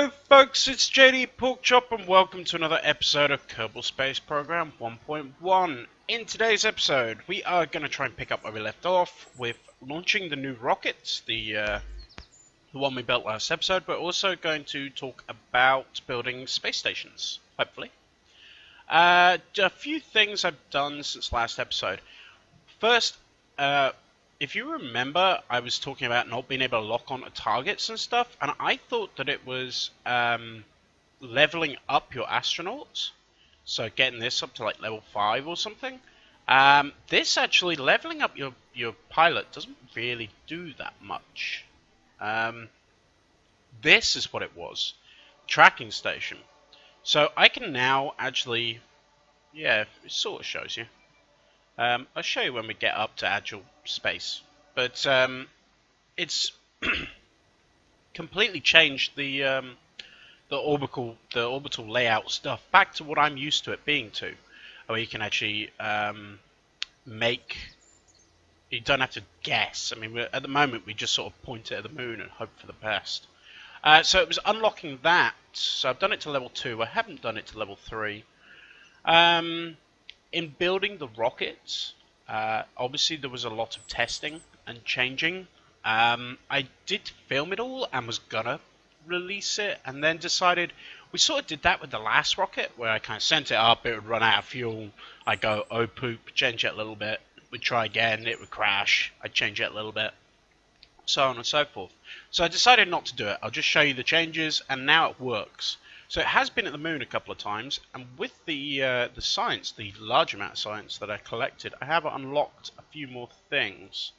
Hello folks, it's JDporkchop and welcome to another episode of Kerbal Space Program 1.1. In today's episode, we are going to try and pick up where we left off with launching the new rockets, the one we built last episode, but also going to talk about building space stations, hopefully. A few things I've done since last episode. First, if you remember, I was talking about not being able to lock onto targets and stuff, and I thought that it was leveling up your astronauts, so getting this up to like level 5 or something. This actually, leveling up your pilot doesn't really do that much. This is what it was, tracking station. So I can now actually, yeah, it sort of shows you. I'll show you when we get up to actual space, but it's completely changed the orbital layout stuff back to what I'm used to it being to, where you can actually make. You don't have to guess. I mean, at the moment we just sort of point it at the moon and hope for the best. So it was unlocking that. So I've done it to level 2. I haven't done it to level 3. In building the rockets, obviously there was a lot of testing and changing. I did film it all and was gonna release it, and then decided we sort of did that with the last rocket, where I kind of sent it up, it would run out of fuel, I'd go, oh poop, change it a little bit, we'd try again, it would crash, I'd change it a little bit, so on and so forth. So I decided not to do it. I'll just show you the changes, and now it works. So it has been at the moon a couple of times, and with the science, the large amount of science that I collected, I have unlocked a few more things.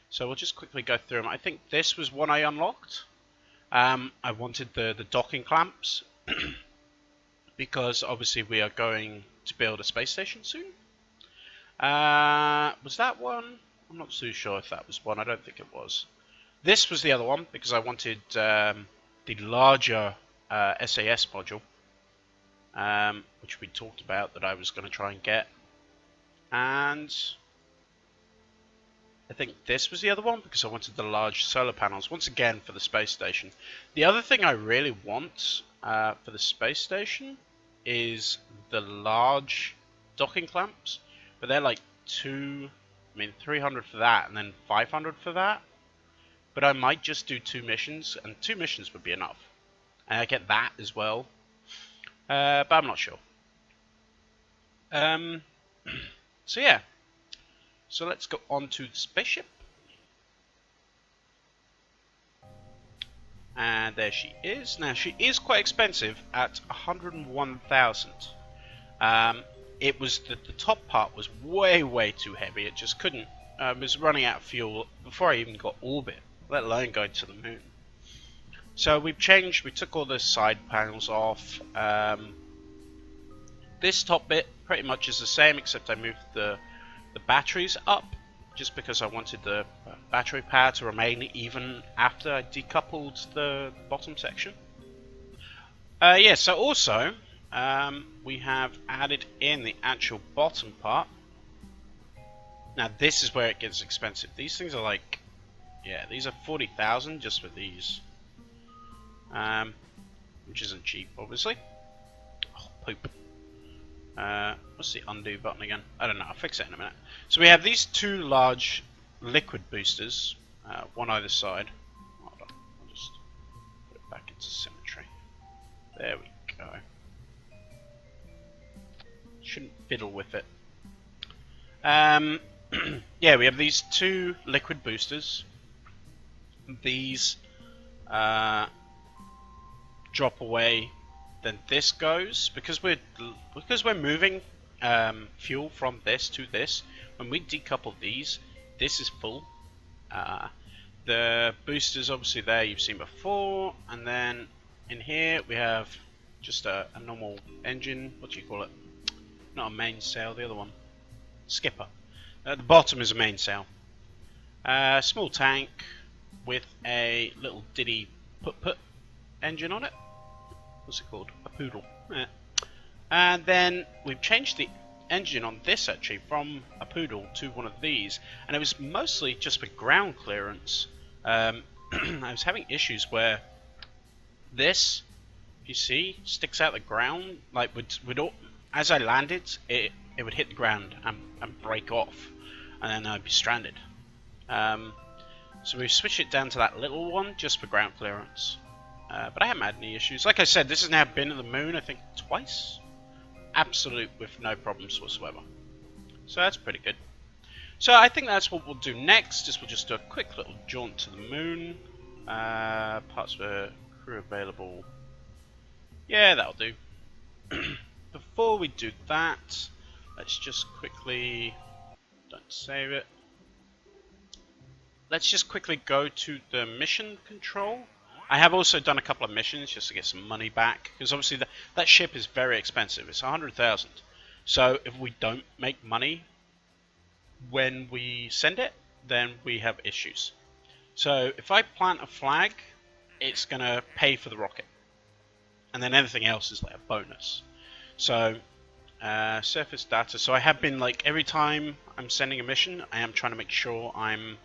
So we'll just quickly go through them. I think this was one I unlocked. I wanted the docking clamps, because obviously we are going to build a space station soon. Was that one? I'm not too sure if that was one. I don't think it was. This was the other one, because I wanted the larger SAS module, which we talked about that I was going to try and get, and I think this was the other one because I wanted the large solar panels once again for the space station. The other thing I really want for the space station is the large docking clamps, but they're like 300 for that and then 500 for that, but I might just do 2 missions, and 2 missions would be enough. And I get that as well, but I'm not sure. So yeah, so let's go on to the spaceship. And there she is. Now she is quite expensive at 101,000. It was the top part was way too heavy. It just couldn't. It was running out of fuel before I even got orbit, let alone going to the moon. So we've changed, we took all the side panels off. This top bit pretty much is the same, except I moved the batteries up, just because I wanted the battery power to remain even after I decoupled the bottom section. Yeah, so also, we have added in the actual bottom part. Now this is where it gets expensive. These things are like, yeah, these are 40,000 just for these. Which isn't cheap, obviously. Oh, poop. What's the undo button again? I don't know, I'll fix it in a minute. So we have these 2 large liquid boosters, one either side. Hold on, I'll just put it back into symmetry. There we go. Shouldn't fiddle with it. Yeah, we have these 2 liquid boosters. These drop away, then this goes, because we're moving fuel from this to this. When we decouple these, this is full. The boosters obviously there you've seen before, and then in here we have just a normal engine. What do you call it? Not a mainsail, the other one, skipper. At the bottom is a mainsail. Small tank with a little diddy put engine on it. What's it called? A poodle. Yeah. And then we've changed the engine on this actually from a poodle to one of these, and it was mostly just for ground clearance. I was having issues where this you see, sticks out the ground. Like as I landed, it would hit the ground and break off, and then I'd be stranded. So we've switched it down to that little one just for ground clearance. But I haven't had any issues. Like I said, this has now been to the moon, I think, twice. Absolute with no problems whatsoever. So that's pretty good. So I think that's what we'll do next, is we'll just do a quick little jaunt to the moon. Parts for crew available. Yeah, that'll do. Before we do that, let's just quickly... Don't save it. Let's just quickly go to the mission control. I have also done a couple of missions just to get some money back, because obviously that ship is very expensive. It's 100,000. So if we don't make money when we send it, then we have issues. So if I plant a flag, it's going to pay for the rocket. And then everything else is like a bonus. So surface data. So I have been, like, every time I'm sending a mission, I am trying to make sure I'm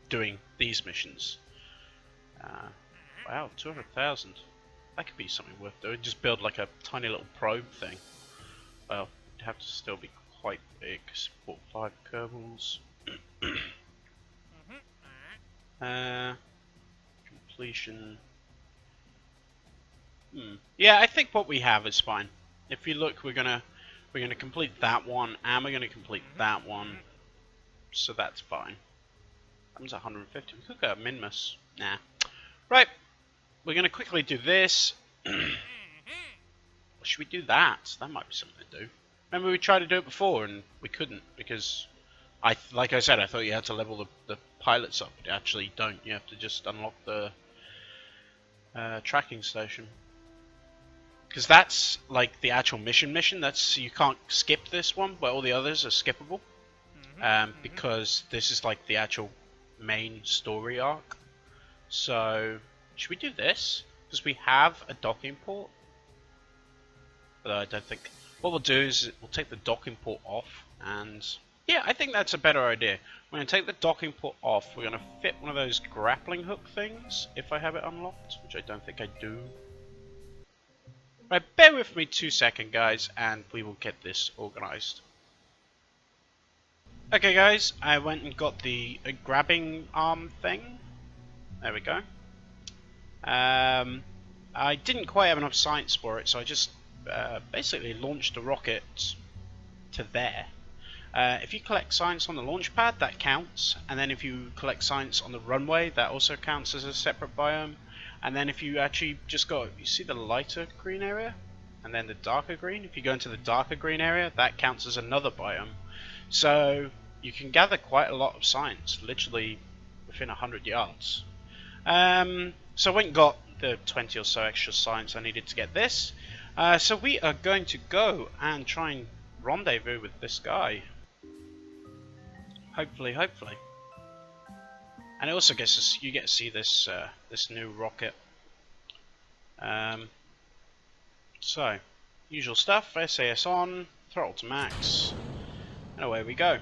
doing these missions. Wow, 200,000. That could be something worth doing. Just build like a tiny little probe thing. Well, it'd have to still be quite big. Support 5 Kerbals. Completion. Yeah, I think what we have is fine. If you look, we're gonna complete that one, and we're gonna complete that one. So that's fine. That one's 150. We could go Minmus. Nah. Right. We're going to quickly do this. Or should we do that? That might be something to do. Remember we tried to do it before and we couldn't because, like I said, I thought you had to level the pilots up. But actually you don't. You have to just unlock the tracking station. Because that's like the actual mission. That's, you can't skip this one, but all the others are skippable. Because this is like the actual main story arc. So should we do this? Because we have a docking port. Although I don't think... What we'll do is we'll take the docking port off. And yeah, I think that's a better idea. We're going to take the docking port off. We're going to fit one of those grappling hook things. If I have it unlocked. Which I don't think I do. Right, bear with me 2 seconds, guys. And we will get this organised. Okay, guys. I went and got the grabbing arm thing. There we go. I didn't quite have enough science for it, so I just basically launched a rocket to there. If you collect science on the launch pad, that counts, and then if you collect science on the runway, that also counts as a separate biome. And then if you actually just go, you see the lighter green area, and then the darker green. If you go into the darker green area, that counts as another biome. So you can gather quite a lot of science, literally within 100 yards. So I went and got the 20 or so extra science I needed to get this. So we are going to go and try and rendezvous with this guy. Hopefully. And it also gets us, you get to see this this new rocket. So, usual stuff, SAS on, throttle to max, and away we go.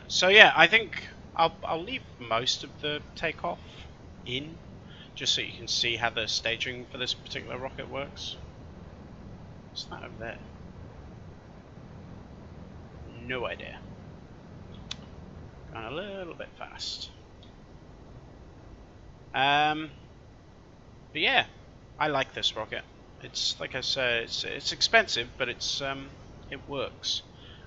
So yeah, I think I'll leave most of the takeoff in, just so you can see how the staging for this particular rocket works. What's that over there? No idea. Going a little bit fast. But yeah, I like this rocket. It's, like I said, it's expensive, but it's it works.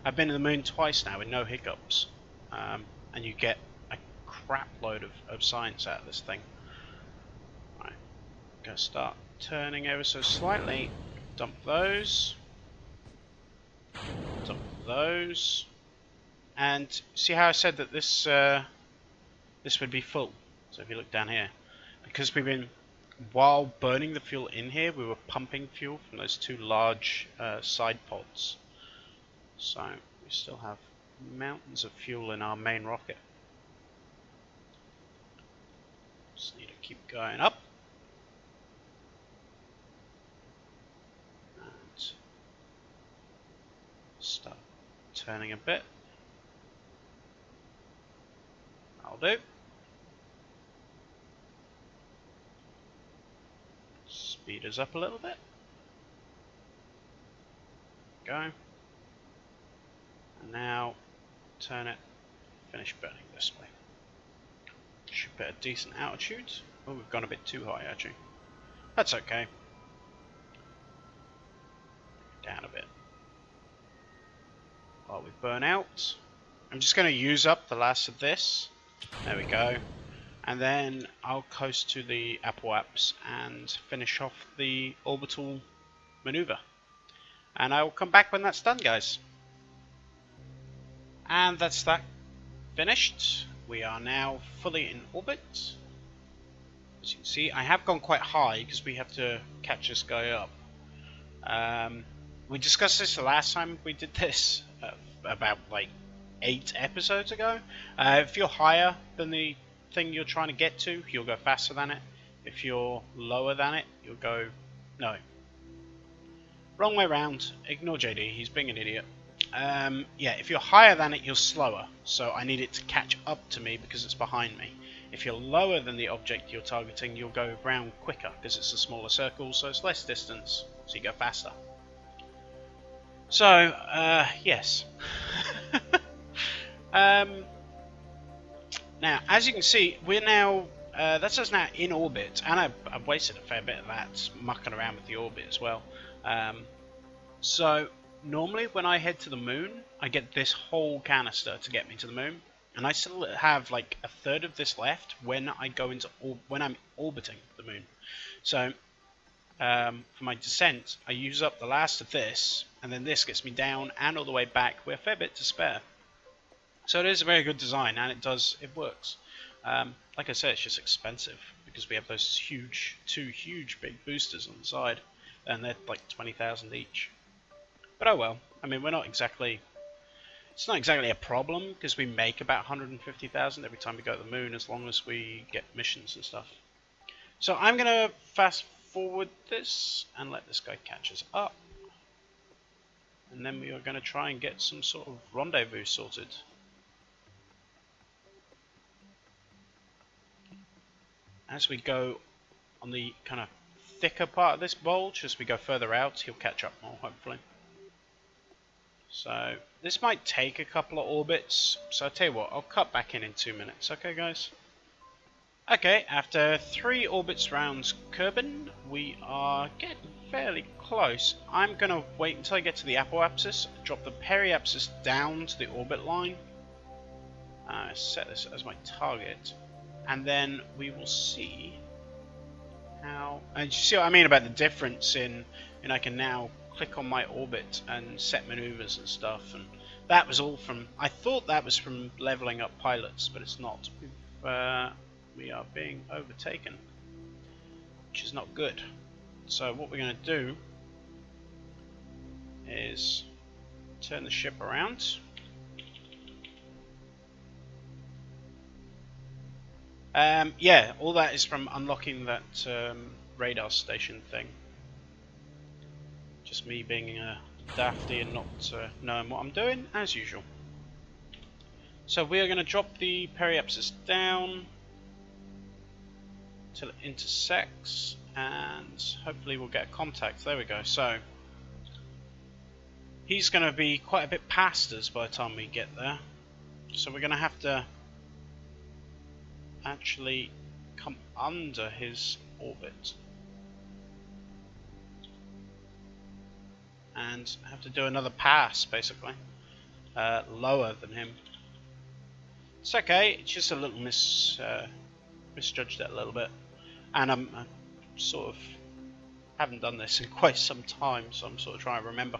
I've been to the moon twice now with no hiccups. And you get a crap load of science out of this thing. Right, gonna start turning ever so slightly. Dump those. Dump those. And see how I said that this this would be full. So if you look down here, because we've been, while burning the fuel in here, we were pumping fuel from those two large side pods. So we still have mountains of fuel in our main rocket. Just need to keep going up. And start turning a bit. That'll do. speed us up a little bit. Go. And now turn it, finish burning this way. Should be a decent altitude. Oh, we've gone a bit too high actually. That's okay. Down a bit. While we burn out. I'm just going to use up the last of this. There we go. And then I'll coast to the apoapse and finish off the orbital maneuver. And I will come back when that's done, guys. And that's that finished. We are now fully in orbit. As you can see, I have gone quite high because we have to catch this guy up. We discussed this the last time we did this, about like 8 episodes ago. If you're higher than the thing you're trying to get to, you'll go faster than it. If you're lower than it, you'll go... No. Wrong way round. Ignore JD, he's being an idiot. Yeah, if you're higher than it, you're slower. So I need it to catch up to me because it's behind me. If you're lower than the object you're targeting, you'll go round quicker because it's a smaller circle, so it's less distance, so you go faster. So, yes. Now, as you can see, we're now, that's us now in orbit, and I've wasted a fair bit of that mucking around with the orbit as well. So, normally when I head to the moon, I get this whole canister to get me to the moon, and I still have like a third of this left when I go into when I'm orbiting the moon. So, for my descent, I use up the last of this, and then this gets me down and all the way back with a fair bit to spare. So it is a very good design, and it works. Like I said, it's just expensive because we have those two huge big boosters on the side, and they're like 20,000 each. But oh well. I mean, it's not exactly a problem because we make about 150,000 every time we go to the moon, as long as we get missions and stuff. So I'm gonna fast forward this and let this guy catch us up, and then we are going to try and get some sort of rendezvous sorted. As we go on the kind of thicker part of this bulge, as we go further out, he'll catch up more, hopefully. So this might take a couple of orbits, so I'll tell you what, I'll cut back in 2 minutes, okay guys? Okay, after 3 orbits round Kerbal, we are getting fairly close. I'm going to wait until I get to the apoapsis, drop the periapsis down to the orbit line, set this as my target, and then we will see how... And you see what I mean about the difference in I can now click on my orbit and set maneuvers and stuff, and that was all from... I thought that was from leveling up pilots, but it's not. We are being overtaken, which is not good. So what we're going to do is turn the ship around. Yeah, all that is from unlocking that radar station thing. Just me being a dafty and not knowing what I'm doing, as usual. So we are going to drop the periapsis down till it intersects, and hopefully we'll get contact. There we go. So he's going to be quite a bit past us by the time we get there, so we're going to have to actually come under his orbit and have to do another pass, basically, lower than him. It's okay, it's just a little misjudged it a little bit, and I sort of haven't done this in quite some time, so I'm sort of trying to remember.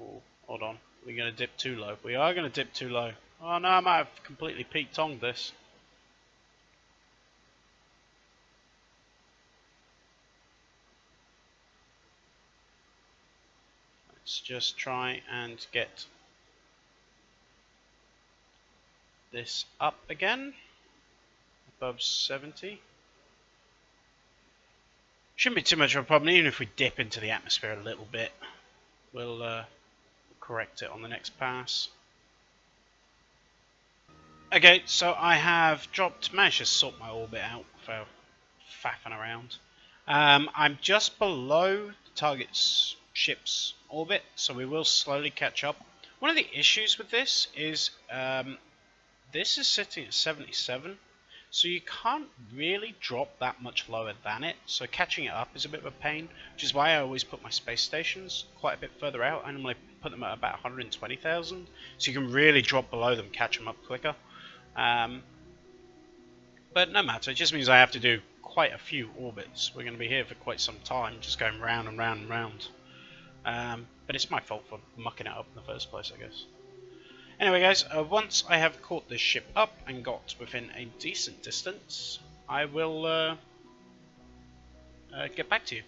Oh, hold on, we're going to dip too low. We are going to dip too low. Oh no, I might have completely peak-tonged this. Let's just try and get this up again, above 70. Shouldn't be too much of a problem, even if we dip into the atmosphere a little bit. We'll correct it on the next pass. Okay, so I have managed to sort my orbit out for faffing around. I'm just below the target's ship's orbit, so we will slowly catch up. One of the issues with this is this is sitting at 77, so you can't really drop that much lower than it, so catching it up is a bit of a pain, which is why I always put my space stations quite a bit further out. I normally put them at about 120,000, so you can really drop below them, catch them up quicker. But no matter, it just means I have to do quite a few orbits. We're going to be here for quite some time, just going round and round and round. But it's my fault for mucking it up in the first place, I guess. Anyway guys, once I have caught this ship up and got within a decent distance, I will get back to you.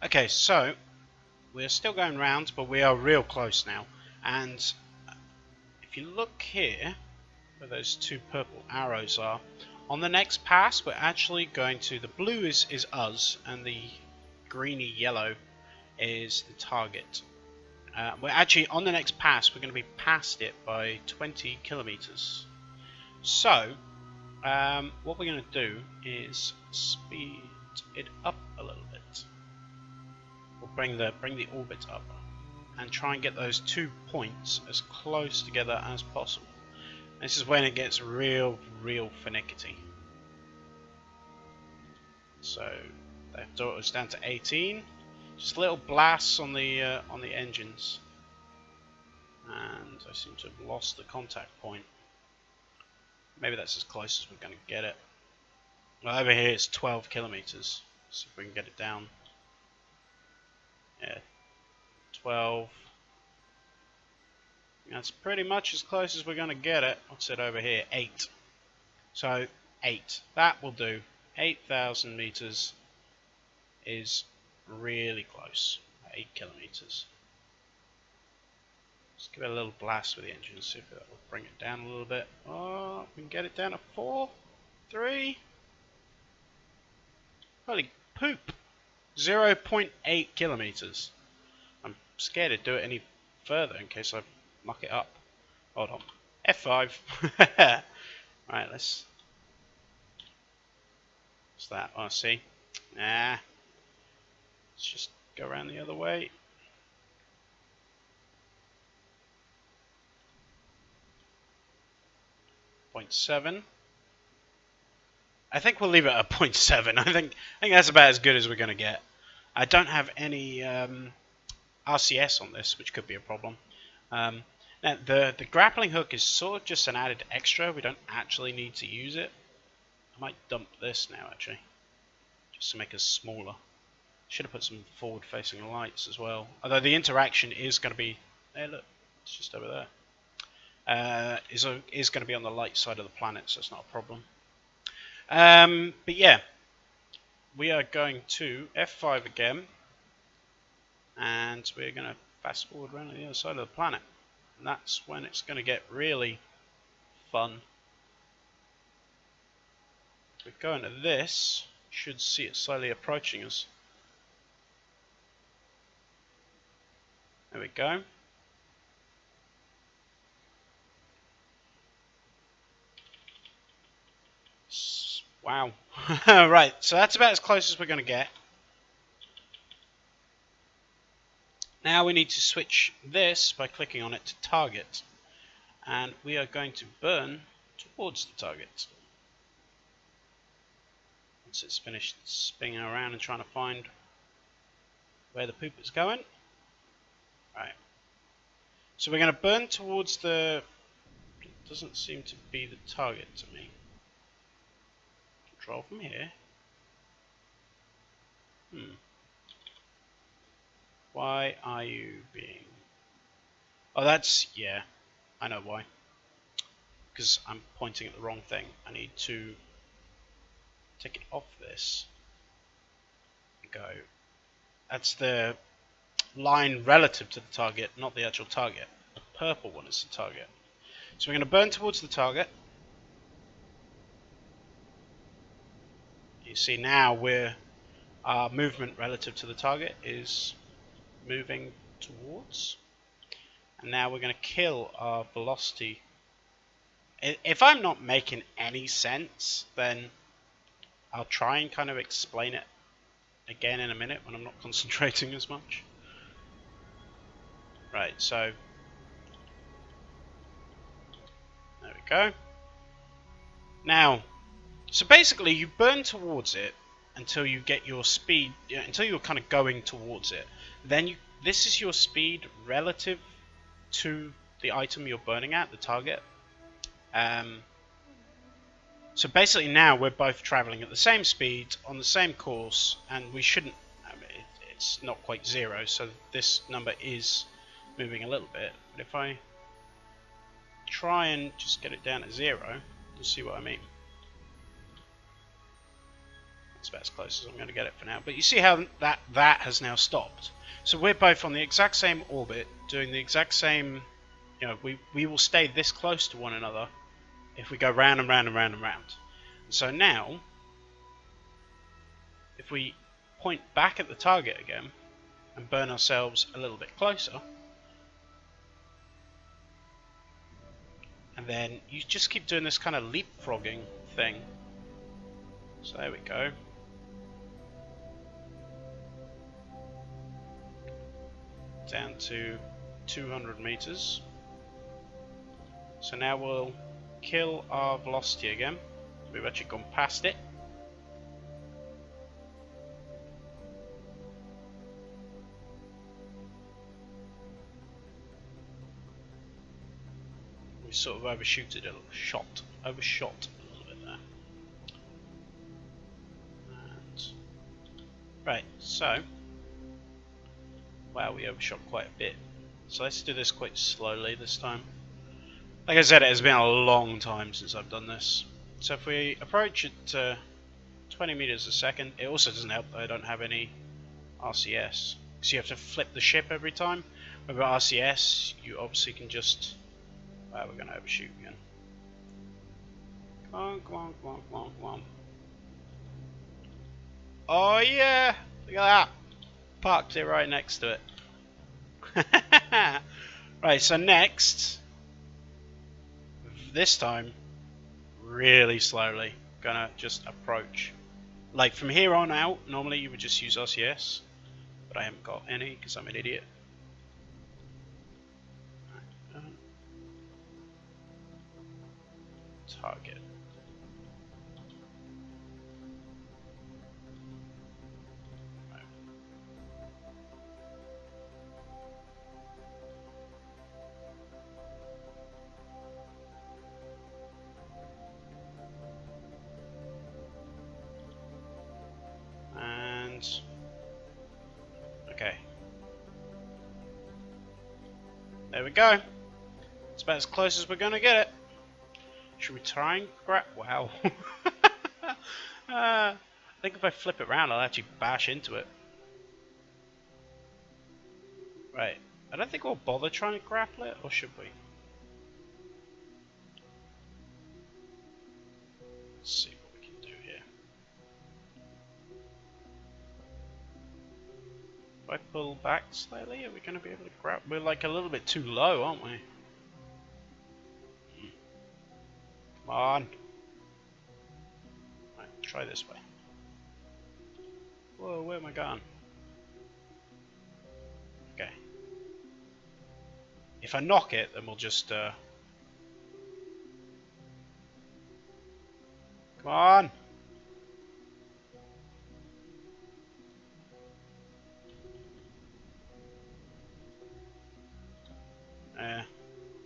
Okay, so we're still going round, but we are real close now. And if you look here, where those two purple arrows are, on the next pass we're actually going to, the blue is us, and the greeny yellow is the target. We're actually, on the next pass, we're going to be past it by 20 kilometers. So, what we're going to do is speed it up a little bit. We'll bring the orbit up and try and get those 2 points as close together as possible. This is when it gets real finicky. So, that brought us down to 18. Just little blasts on the engines, and I seem to have lost the contact point. Maybe that's as close as we're going to get it. Well, over here it's 12 kilometers. See if we can get it down. Yeah, 12. That's pretty much as close as we're going to get it. What's it over here? 8. So 8. That will do. 8,000 meters is really close. 8 kilometers. Let's give it a little blast with the engine, see if that will bring it down a little bit. Oh, we can get it down to 4, 3. Holy poop! 0.8 kilometers. I'm scared to do it any further in case I muck it up. Hold on. F5. Right, let's. What's that? Oh, see? Nah. Let's just go around the other way. .7. I think we'll leave it at 0.7. I think that's about as good as we're going to get. I don't have any RCS on this, which could be a problem. Now the grappling hook is sort of just an added extra. We don't actually need to use it. I might dump this now, actually, just to make us smaller. Should have put some forward-facing lights as well. Although the interaction is going to be, hey look, it's just over there. Is going to be on the light side of the planet, so it's not a problem. But yeah, we are going to F5 again, and we're going to fast forward around to the other side of the planet. And that's when it's going to get really fun. If we go into this, you should see it slowly approaching us. There we go. Wow. Right, so that's about as close as we're going to get. Now we need to switch this by clicking on it to target. And we are going to burn towards the target. Once it's finished spinning around and trying to find where the poop is going. Right. So we're going to burn towards the... It doesn't seem to be the target to me. Control from here. Why are you being... Oh, that's... Yeah, I know why. Because I'm pointing at the wrong thing. I need to take it off this. Go. That's the line relative to the target, not the actual target. The purple one is the target. So we're going to burn towards the target. You see now our movement relative to the target is moving towards. And now we're going to kill our velocity. If I'm not making any sense, then I'll try and kind of explain it again in a minute when I'm not concentrating as much. Right, so there we go. Now, so basically you burn towards it until you get your speed, until you're kind of going towards it. Then this is your speed relative to the item you're burning at, the target. So basically now we're both traveling at the same speed on the same course, and we shouldn't, I mean, it's not quite 0, so this number is moving a little bit. But if I try and just get it down to 0, you'll see what I mean. That's about as close as I'm going to get it for now. But you see how that has now stopped. So we're both on the exact same orbit, doing the exact same, we will stay this close to one another if we go round and round and round and round. So now, if we point back at the target again and burn ourselves a little bit closer, and then you just keep doing this kind of leapfrogging thing. So there we go. Down to 200 meters. So now we'll kill our velocity again. We've actually gone past it. We sort of overshot a little bit there. And, right, so wow, we overshot quite a bit. So let's do this quite slowly this time. Like I said, it has been a long time since I've done this. So if we approach at 20 meters a second, it also doesn't help that I don't have any RCS. Because you have to flip the ship every time. With RCS, you obviously can just... Wow, we're going to overshoot again. Come on, come on, come on, come on, come on. Oh yeah! Look at that! Parked it right next to it. Right, so next... This time, really slowly, gonna just approach. Like from here on out, normally you would just use RCS, but I haven't got any because I'm an idiot. Target. Okay. There we go. It's about as close as we're gonna get it. Should we try and grab? Wow. I think if I flip it around, I'll actually bash into it. Right. I don't think we'll bother trying to grapple it, or should we? Let's see what we can do here. If I pull back slightly, are we going to be able to grab? We're like a little bit too low, aren't we? Come on. Right, try this way. Whoa, where am I going? Okay. If I knock it, then we'll just... Come on!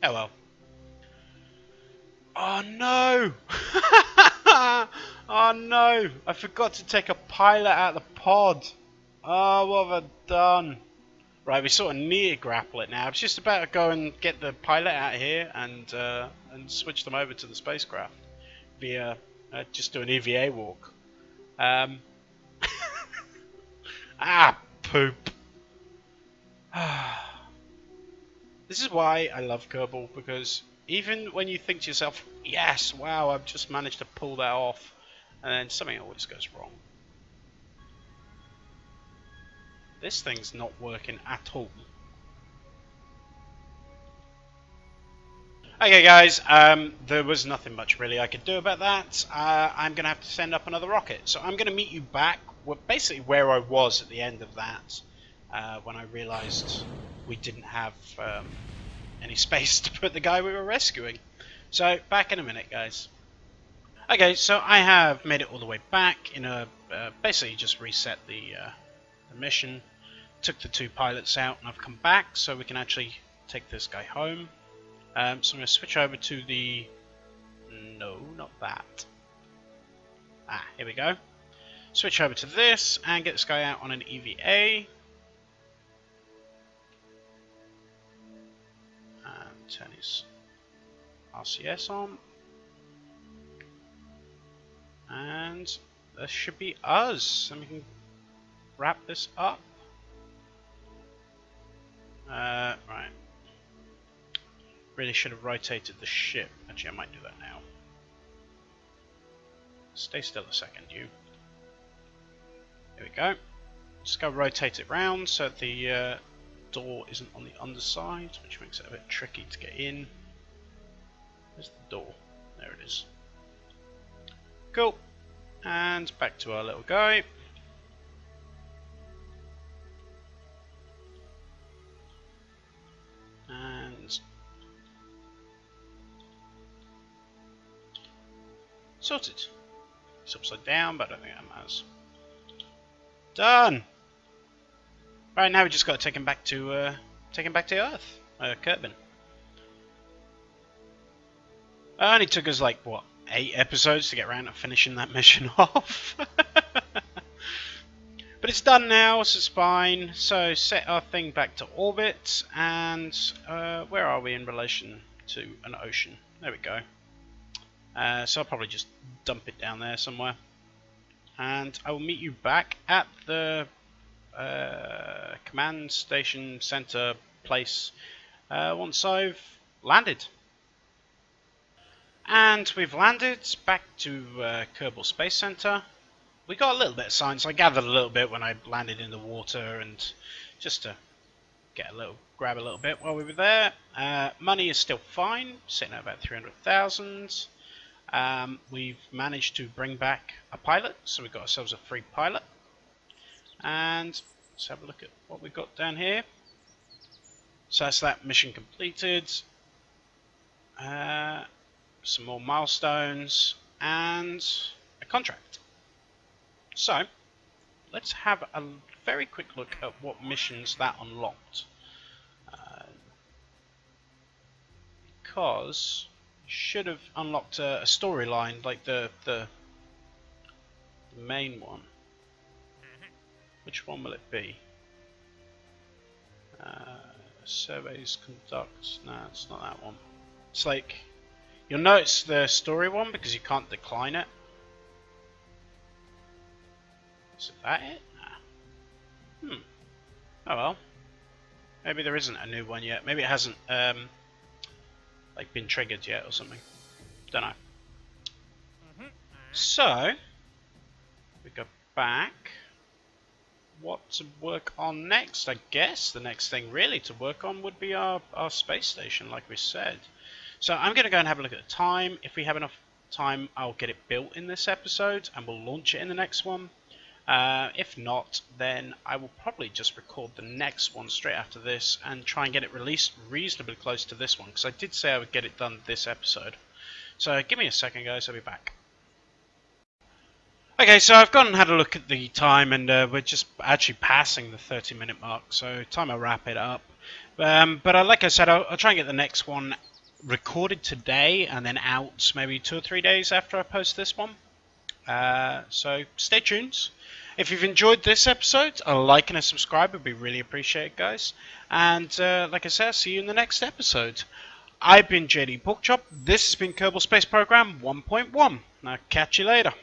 Oh well. Oh no! Oh no! I forgot to take a pilot out of the pod. Oh, what have I done? Right, we sort of need to grapple it now. I was just about to go and get the pilot out here and switch them over to the spacecraft via just do an EVA walk. Ah, poop. This is why I love Kerbal, because even when you think to yourself, yes, wow, I've just managed to pull that off, and then something always goes wrong. This thing's not working at all. Okay guys, there was nothing much really I could do about that. I'm going to have to send up another rocket. So I'm going to meet you back basically where I was at the end of that, when I realised we didn't have any space to put the guy we were rescuing. So back in a minute guys. Okay, so I have made it all the way back in a basically just reset the mission, took the 2 pilots out, and I've come back so we can actually take this guy home. So I'm going to switch over to the... No, not that. Ah, here we go. Switch over to this and get this guy out on an EVA. And turn his RCS on. And this should be us. And we can wrap this up. Right. Really should have rotated the ship. Actually, I might do that now. Stay still a second, you. There we go. Just go rotate it round so the door isn't on the underside, which makes it a bit tricky to get in. Where's the door? There it is. Cool. And back to our little guy. And sorted. It's upside down, but I don't think that matters. Done. Right, now we just got to take him back to Earth, Kerbal. It only took us like what, 8 episodes to get around to finishing that mission off. But it's done now, so it's fine. So set our thing back to orbit, and where are we in relation to an ocean? There we go. So I'll probably just dump it down there somewhere, and I will meet you back at the command station center place once I've landed. And we've landed back to Kerbal Space Center. We got a little bit of science. I gathered a little bit when I landed in the water, and just to grab a little bit while we were there. Money is still fine, sitting at about 300,000. We've managed to bring back a pilot, so we've got ourselves a free pilot. And let's have a look at what we've got down here. So that's that mission completed. Some more milestones and a contract. So let's have a very quick look at what missions that unlocked. Because should have unlocked a storyline like the main one. Which one will it be? Surveys conduct. No, it's not that one. It's like, you'll notice the story one because you can't decline it. Is that it? Nah. Oh well. Maybe there isn't a new one yet. Maybe it hasn't like been triggered yet or something. Don't know. So we go back. What to work on next? I guess the next thing really to work on would be our space station, like we said. So I'm going to go and have a look at the time. If we have enough time, I'll get it built in this episode and we'll launch it in the next one. If not, then I will probably just record the next one straight after this and try and get it released reasonably close to this one, because I did say I would get it done this episode. So give me a second guys, I'll be back. Okay, so I've gone and had a look at the time, and we're just actually passing the 30-minute mark, so time to wrap it up. But like I said, I'll try and get the next one recorded today and then out maybe 2 or 3 days after I post this one. So stay tuned. If you've enjoyed this episode, a like and a subscribe would be really appreciated, guys. And like I said, I'll see you in the next episode. I've been JDporkchop. This has been Kerbal Space Program 1.1. Now catch you later.